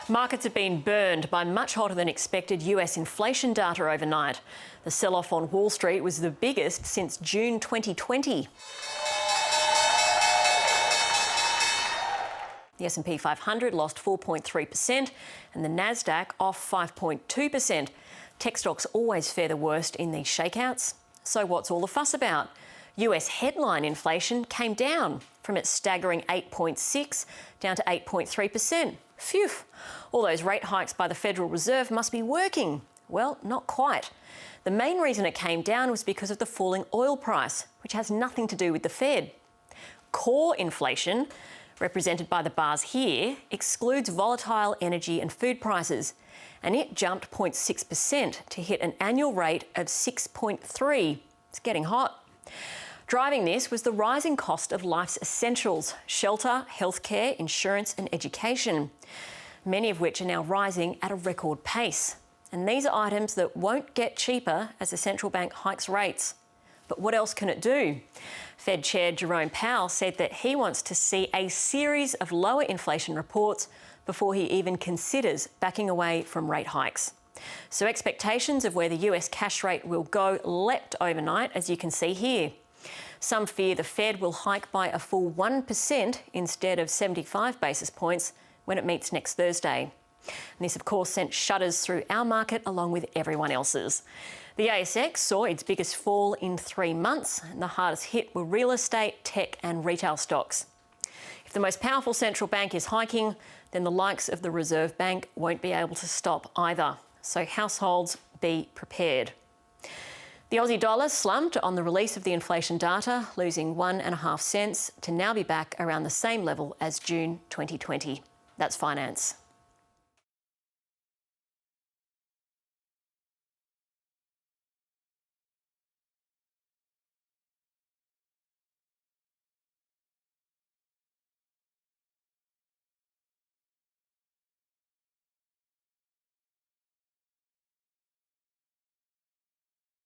Markets have been burned by much hotter than expected US inflation data overnight. The sell-off on Wall Street was the biggest since June 2020. The S&P 500 lost 4.3% and the Nasdaq off 5.2%. Tech stocks always fare the worst in these shakeouts. So what's all the fuss about? US headline inflation came down from its staggering 8.6% down to 8.3%. Phew! All those rate hikes by the Federal Reserve must be working. Well, not quite. The main reason it came down was because of the falling oil price, which has nothing to do with the Fed. Core inflation, represented by the bars here, excludes volatile energy and food prices, and it jumped 0.6% to hit an annual rate of 6.3%. It's getting hot. Driving this was the rising cost of life's essentials: shelter, healthcare, insurance and education, many of which are now rising at a record pace. And these are items that won't get cheaper as the central bank hikes rates. But what else can it do? Fed Chair Jerome Powell said that he wants to see a series of lower inflation reports before he even considers backing away from rate hikes. So expectations of where the US cash rate will go leapt overnight, as you can see here. Some fear the Fed will hike by a full 1% instead of 75 basis points when it meets next Thursday. And this, of course, sent shudders through our market along with everyone else's. The ASX saw its biggest fall in 3 months, and the hardest hit were real estate, tech and retail stocks. If the most powerful central bank is hiking, then the likes of the Reserve Bank won't be able to stop either. So households, be prepared. The Aussie dollar slumped on the release of the inflation data, losing 1.5 cents to now be back around the same level as June 2020. That's finance.